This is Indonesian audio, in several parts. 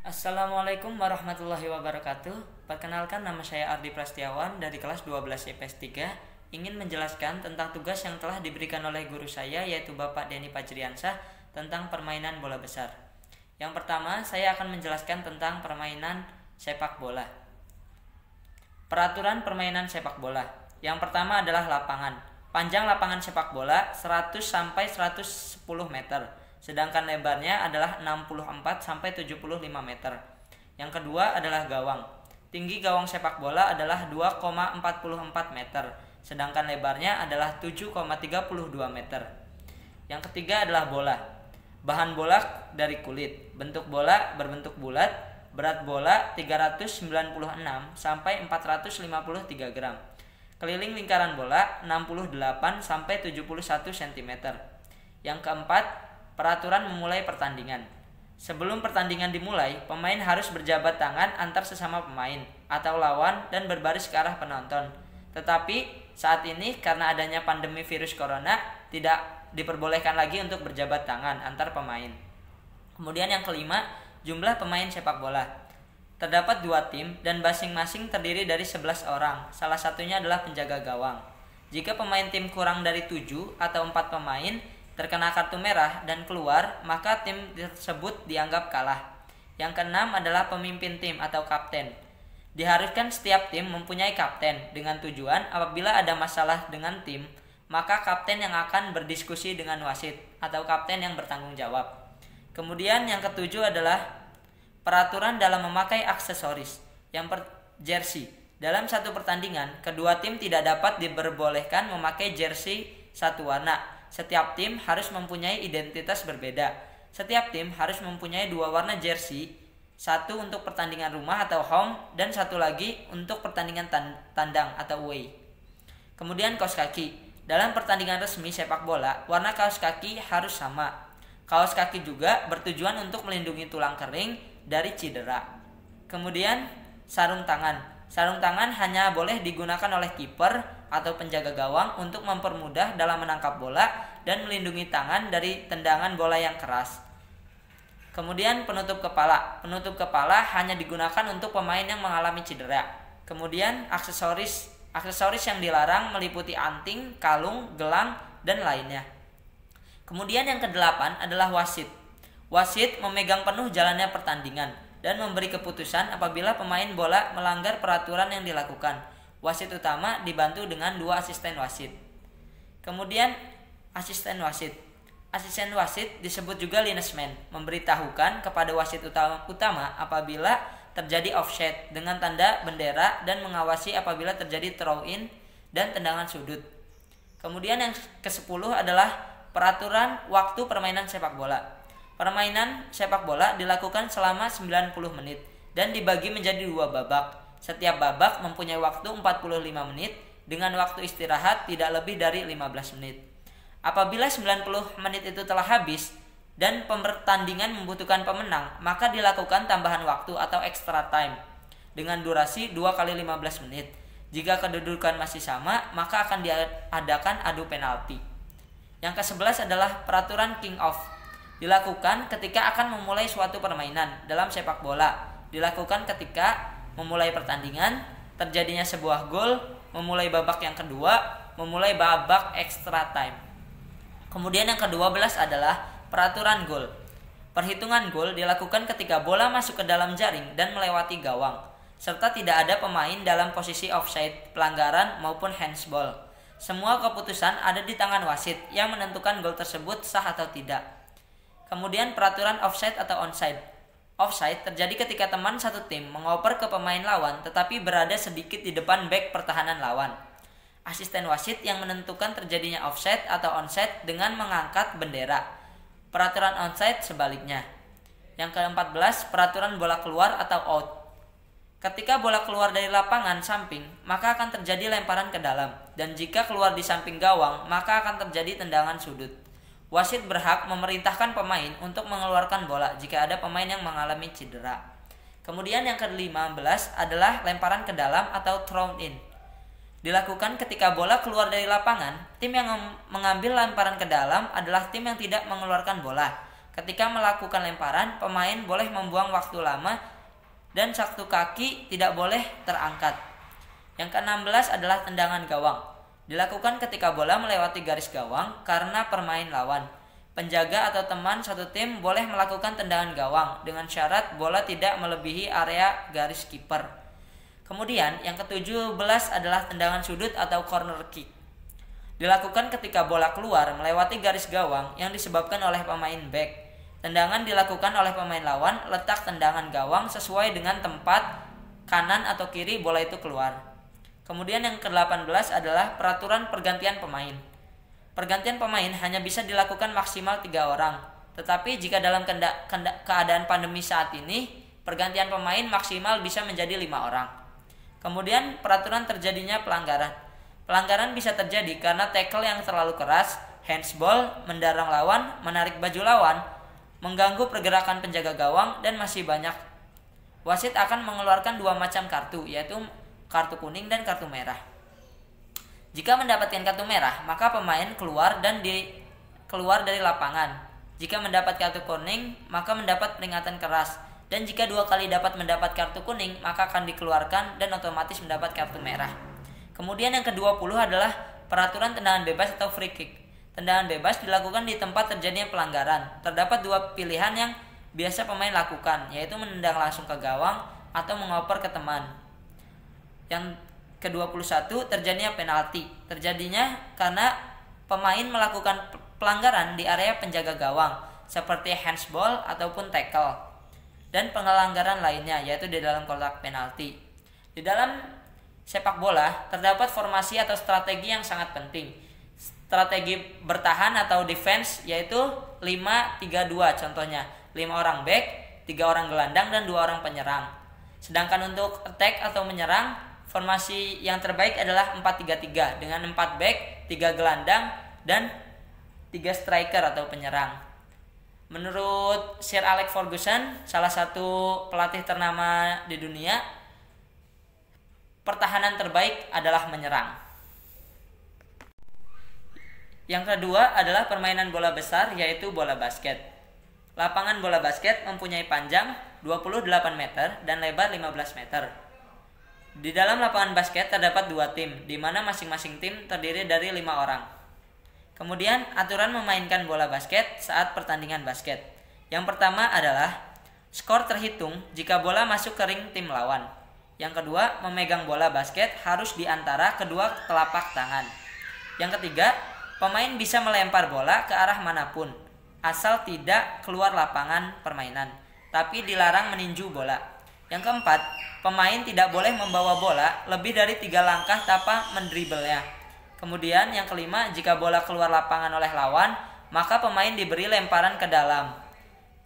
Assalamualaikum warahmatullahi wabarakatuh. Perkenalkan, nama saya Ardi Prastiawan dari kelas 12 IPS 3. Ingin menjelaskan tentang tugas yang telah diberikan oleh guru saya, yaitu Bapak Denny Fajriansah, tentang permainan bola besar. Yang pertama, saya akan menjelaskan tentang permainan sepak bola. Peraturan permainan sepak bola. Yang pertama adalah lapangan. Panjang lapangan sepak bola 100 sampai 110 meter. Sedangkan lebarnya adalah 64 sampai 75 meter. Yang kedua adalah gawang. Tinggi gawang sepak bola adalah 2,44 meter, sedangkan lebarnya adalah 7,32 meter. Yang ketiga adalah bola. Bahan bola dari kulit. Bentuk bola berbentuk bulat. Berat bola 396 sampai 453 gram. Keliling lingkaran bola 68 sampai 71 cm. Yang keempat, peraturan memulai pertandingan. Sebelum pertandingan dimulai, pemain harus berjabat tangan antar sesama pemain atau lawan dan berbaris ke arah penonton. Tetapi saat ini karena adanya pandemi virus corona, tidak diperbolehkan lagi untuk berjabat tangan antar pemain. Kemudian yang kelima, jumlah pemain sepak bola. Terdapat 2 tim dan masing-masing terdiri dari 11 orang. Salah satunya adalah penjaga gawang. Jika pemain tim kurang dari 7 atau 4 pemain terkena kartu merah dan keluar, maka tim tersebut dianggap kalah. Yang keenam adalah pemimpin tim atau kapten. Diharuskan setiap tim mempunyai kapten dengan tujuan apabila ada masalah dengan tim, maka kapten yang akan berdiskusi dengan wasit atau kapten yang bertanggung jawab. Kemudian yang ketujuh adalah peraturan dalam memakai aksesoris. Jersey. Dalam satu pertandingan, kedua tim tidak dapat diperbolehkan memakai jersey satu warna. Setiap tim harus mempunyai identitas berbeda. Setiap tim harus mempunyai 2 warna jersey, satu untuk pertandingan rumah atau home dan satu lagi untuk pertandingan tandang atau away. Kemudian kaos kaki. Dalam pertandingan resmi sepak bola, warna kaos kaki harus sama. Kaos kaki juga bertujuan untuk melindungi tulang kering dari cedera. Kemudian sarung tangan. Sarung tangan hanya boleh digunakan oleh kiper atau penjaga gawang untuk mempermudah dalam menangkap bola dan melindungi tangan dari tendangan bola yang keras. Kemudian penutup kepala. Penutup kepala hanya digunakan untuk pemain yang mengalami cedera. Kemudian aksesoris yang dilarang meliputi anting, kalung, gelang, dan lainnya. Kemudian yang kedelapan adalah wasit. Wasit memegang penuh jalannya pertandingan dan memberi keputusan apabila pemain bola melanggar peraturan yang dilakukan. Wasit utama dibantu dengan 2 asisten wasit. Kemudian asisten wasit. Asisten wasit disebut juga linesman, memberitahukan kepada wasit utama apabila terjadi offside dengan tanda bendera dan mengawasi apabila terjadi throw in dan tendangan sudut. Kemudian yang ke-10 adalah peraturan waktu permainan sepak bola. Permainan sepak bola dilakukan selama 90 menit dan dibagi menjadi 2 babak. Setiap babak mempunyai waktu 45 menit dengan waktu istirahat tidak lebih dari 15 menit. Apabila 90 menit itu telah habis dan pertandingan membutuhkan pemenang, maka dilakukan tambahan waktu atau extra time dengan durasi 2 kali 15 menit. Jika kedudukan masih sama, maka akan diadakan adu penalti. Yang ke-11 adalah peraturan king off. Dilakukan ketika akan memulai suatu permainan dalam sepak bola. Dilakukan ketika memulai pertandingan, terjadinya sebuah gol, memulai babak yang kedua, memulai babak extra time. Kemudian yang ke-12 adalah peraturan gol. Perhitungan gol dilakukan ketika bola masuk ke dalam jaring dan melewati gawang, serta tidak ada pemain dalam posisi offside, pelanggaran maupun handsball. Semua keputusan ada di tangan wasit yang menentukan gol tersebut sah atau tidak. Kemudian peraturan offside atau onside. Offside terjadi ketika teman satu tim mengoper ke pemain lawan tetapi berada sedikit di depan bek pertahanan lawan. Asisten wasit yang menentukan terjadinya offside atau onside dengan mengangkat bendera. Peraturan onside sebaliknya. Yang ke-14, peraturan bola keluar atau out. Ketika bola keluar dari lapangan samping, maka akan terjadi lemparan ke dalam, dan jika keluar di samping gawang, maka akan terjadi tendangan sudut. Wasit berhak memerintahkan pemain untuk mengeluarkan bola jika ada pemain yang mengalami cedera. Kemudian yang ke-15 adalah lemparan ke dalam atau thrown in. Dilakukan ketika bola keluar dari lapangan, tim yang mengambil lemparan ke dalam adalah tim yang tidak mengeluarkan bola. Ketika melakukan lemparan, pemain boleh membuang waktu lama dan satu kaki tidak boleh terangkat. Yang ke-16 adalah tendangan gawang. Dilakukan ketika bola melewati garis gawang karena permain lawan. Penjaga atau teman satu tim boleh melakukan tendangan gawang dengan syarat bola tidak melebihi area garis kiper. Kemudian yang ke-17 adalah tendangan sudut atau corner kick. Dilakukan ketika bola keluar melewati garis gawang yang disebabkan oleh pemain back. Tendangan dilakukan oleh pemain lawan, letak tendangan gawang sesuai dengan tempat kanan atau kiri bola itu keluar. Kemudian yang ke-18 adalah peraturan pergantian pemain. Pergantian pemain hanya bisa dilakukan maksimal 3 orang. Tetapi jika dalam keadaan pandemi saat ini, pergantian pemain maksimal bisa menjadi 5 orang. Kemudian peraturan terjadinya pelanggaran. Pelanggaran bisa terjadi karena tackle yang terlalu keras, handsball, mendarang lawan, menarik baju lawan, mengganggu pergerakan penjaga gawang, dan masih banyak. Wasit akan mengeluarkan 2 macam kartu, yaitu kartu kuning dan kartu merah. Jika mendapatkan kartu merah, maka pemain keluar dari lapangan. Jika mendapat kartu kuning, maka mendapat peringatan keras. Dan jika 2 kali dapat mendapat kartu kuning, maka akan dikeluarkan dan otomatis mendapat kartu merah. Kemudian yang ke-20 adalah peraturan tendangan bebas atau free kick. Tendangan bebas dilakukan di tempat terjadinya pelanggaran. Terdapat 2 pilihan yang biasa pemain lakukan, yaitu menendang langsung ke gawang atau mengoper ke teman. Yang ke-21 terjadinya penalti. Terjadinya karena pemain melakukan pelanggaran di area penjaga gawang, seperti handsball ataupun tackle, dan pelanggaran lainnya, yaitu di dalam kotak penalti. Di dalam sepak bola terdapat formasi atau strategi yang sangat penting. Strategi bertahan atau defense yaitu 5-3-2 contohnya. 5 orang back, 3 orang gelandang, dan 2 orang penyerang. Sedangkan untuk attack atau menyerang, formasi yang terbaik adalah 4-3-3 dengan 4 back, 3 gelandang, dan 3 striker atau penyerang. Menurut Sir Alex Ferguson, salah satu pelatih ternama di dunia, pertahanan terbaik adalah menyerang. Yang kedua adalah permainan bola besar, yaitu bola basket. Lapangan bola basket mempunyai panjang 28 meter dan lebar 15 meter. Di dalam lapangan basket terdapat 2 tim, di mana masing-masing tim terdiri dari 5 orang. Kemudian aturan memainkan bola basket saat pertandingan basket. Yang pertama adalah skor terhitung jika bola masuk ke ring tim lawan. Yang kedua, memegang bola basket harus di antara kedua telapak tangan. Yang ketiga, pemain bisa melempar bola ke arah manapun, asal tidak keluar lapangan permainan, tapi dilarang meninju bola. Yang keempat, pemain tidak boleh membawa bola lebih dari 3 langkah tanpa mendribelnya. Kemudian yang kelima, jika bola keluar lapangan oleh lawan, maka pemain diberi lemparan ke dalam.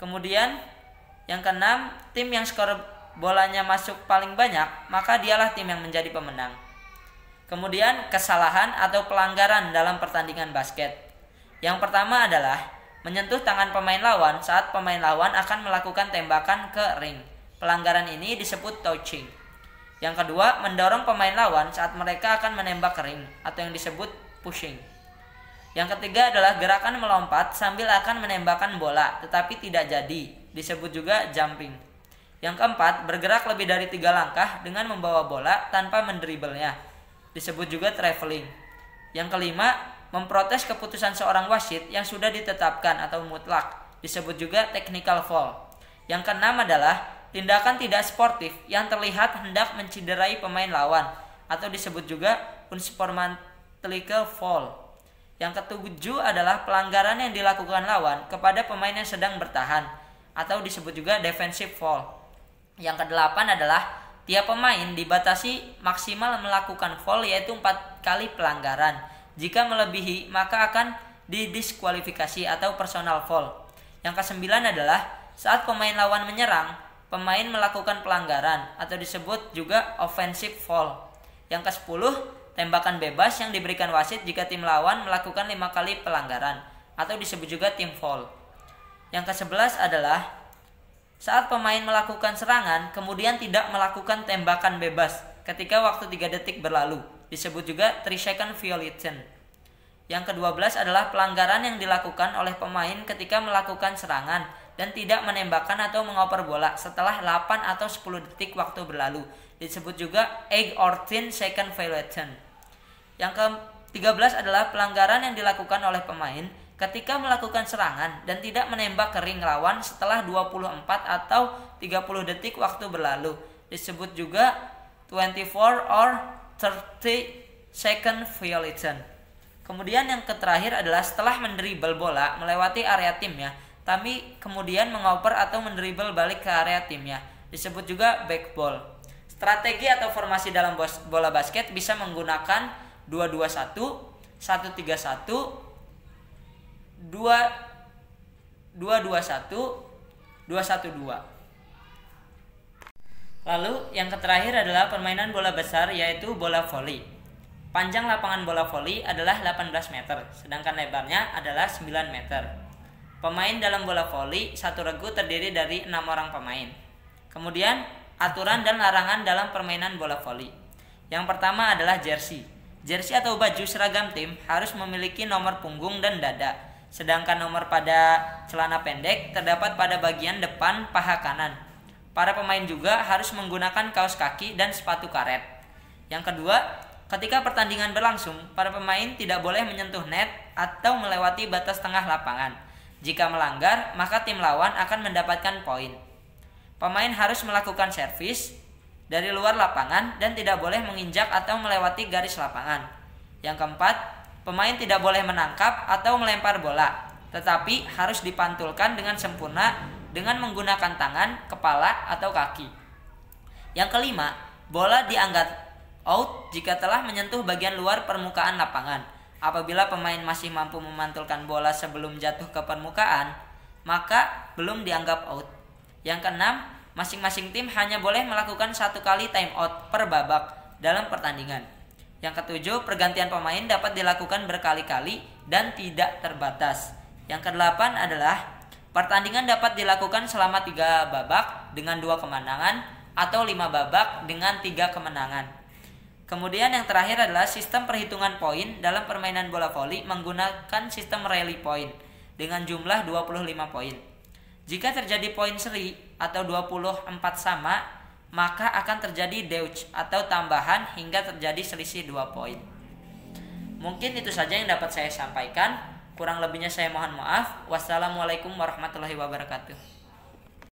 Kemudian yang keenam, tim yang skor bolanya masuk paling banyak, maka dialah tim yang menjadi pemenang. Kemudian kesalahan atau pelanggaran dalam pertandingan basket. Yang pertama adalah menyentuh tangan pemain lawan saat pemain lawan akan melakukan tembakan ke ring. Pelanggaran ini disebut touching. Yang kedua, mendorong pemain lawan saat mereka akan menembak ke ring atau yang disebut pushing. Yang ketiga adalah gerakan melompat sambil akan menembakkan bola tetapi tidak jadi, disebut juga jumping. Yang keempat, bergerak lebih dari 3 langkah dengan membawa bola tanpa mendribelnya, disebut juga traveling. Yang kelima, memprotes keputusan seorang wasit yang sudah ditetapkan atau mutlak, disebut juga technical foul. Yang keenam adalah tindakan tidak sportif yang terlihat hendak menciderai pemain lawan atau disebut juga unsportsmanlike foul. Yang ketujuh adalah pelanggaran yang dilakukan lawan kepada pemain yang sedang bertahan atau disebut juga defensive foul. Yang kedelapan adalah tiap pemain dibatasi maksimal melakukan foul yaitu 4 kali pelanggaran. Jika melebihi maka akan didiskualifikasi atau personal foul. Yang kesembilan adalah saat pemain lawan menyerang, pemain melakukan pelanggaran atau disebut juga offensive foul. Yang ke-10, tembakan bebas yang diberikan wasit jika tim lawan melakukan 5 kali pelanggaran atau disebut juga team foul. Yang ke-11 adalah saat pemain melakukan serangan kemudian tidak melakukan tembakan bebas ketika waktu 3 detik berlalu, disebut juga 3 second violation. Yang ke-12 adalah pelanggaran yang dilakukan oleh pemain ketika melakukan serangan dan tidak menembakkan atau mengoper bola setelah 8 atau 10 detik waktu berlalu. Disebut juga 8 or 10 second violation. Yang ke-13 adalah pelanggaran yang dilakukan oleh pemain ketika melakukan serangan dan tidak menembak ke ring lawan setelah 24 atau 30 detik waktu berlalu. Disebut juga 24 or 30 second violation. Kemudian yang terakhir adalah setelah mendribel bola melewati area timnya, tapi kemudian mengoper atau mendribel balik ke area timnya. Disebut juga backball. Strategi atau formasi dalam bola basket bisa menggunakan 2-2-1, 1-3-1, 2-2-1, 2-1-2. Lalu yang terakhir adalah permainan bola besar, yaitu bola voli. Panjang lapangan bola voli adalah 18 meter, sedangkan lebarnya adalah 9 meter. Pemain dalam bola voli satu regu terdiri dari 6 orang pemain. Kemudian aturan dan larangan dalam permainan bola voli. Yang pertama adalah jersey. Jersey atau baju seragam tim harus memiliki nomor punggung dan dada, sedangkan nomor pada celana pendek terdapat pada bagian depan paha kanan. Para pemain juga harus menggunakan kaos kaki dan sepatu karet. Yang kedua, ketika pertandingan berlangsung, para pemain tidak boleh menyentuh net atau melewati batas tengah lapangan. Jika melanggar, maka tim lawan akan mendapatkan poin. Pemain harus melakukan servis dari luar lapangan dan tidak boleh menginjak atau melewati garis lapangan. Yang keempat, pemain tidak boleh menangkap atau melempar bola, tetapi harus dipantulkan dengan sempurna dengan menggunakan tangan, kepala, atau kaki. Yang kelima, bola dianggap out jika telah menyentuh bagian luar permukaan lapangan. Apabila pemain masih mampu memantulkan bola sebelum jatuh ke permukaan, maka belum dianggap out. Yang keenam, masing-masing tim hanya boleh melakukan 1 kali time out per babak dalam pertandingan. Yang ketujuh, pergantian pemain dapat dilakukan berkali-kali dan tidak terbatas. Yang kedelapan adalah pertandingan dapat dilakukan selama 3 babak dengan 2 kemenangan atau 5 babak dengan 3 kemenangan. Kemudian yang terakhir adalah sistem perhitungan poin dalam permainan bola voli menggunakan sistem rally point dengan jumlah 25 poin. Jika terjadi poin seri atau 24 sama, maka akan terjadi deuce atau tambahan hingga terjadi selisih 2 poin. Mungkin itu saja yang dapat saya sampaikan. Kurang lebihnya saya mohon maaf. Wassalamualaikum warahmatullahi wabarakatuh.